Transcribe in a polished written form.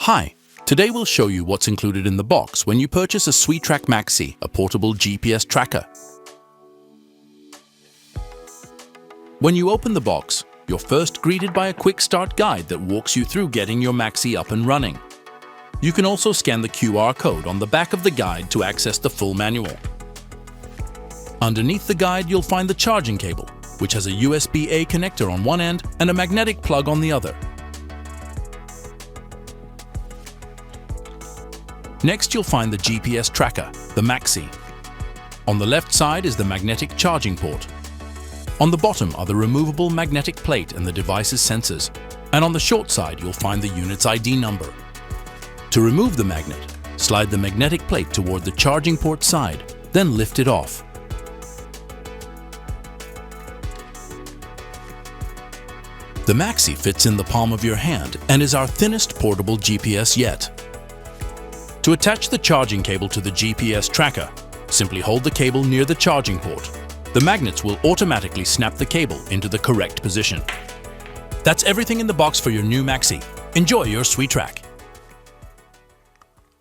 Hi, today we'll show you what's included in the box when you purchase a Swetrack Maxi, a portable GPS tracker. When you open the box, you're first greeted by a quick start guide that walks you through getting your Maxi up and running. You can also scan the QR code on the back of the guide to access the full manual. Underneath the guide, you'll find the charging cable, which has a USB-A connector on one end and a magnetic plug on the other. Next, you'll find the GPS tracker, the Maxi. On the left side is the magnetic charging port. On the bottom are the removable magnetic plate and the device's sensors. And on the short side, you'll find the unit's ID number. To remove the magnet, slide the magnetic plate toward the charging port side, then lift it off. The Maxi fits in the palm of your hand and is our thinnest portable GPS yet. To attach the charging cable to the GPS tracker, simply hold the cable near the charging port. The magnets will automatically snap the cable into the correct position. That's everything in the box for your new Maxi. Enjoy your Swetrack.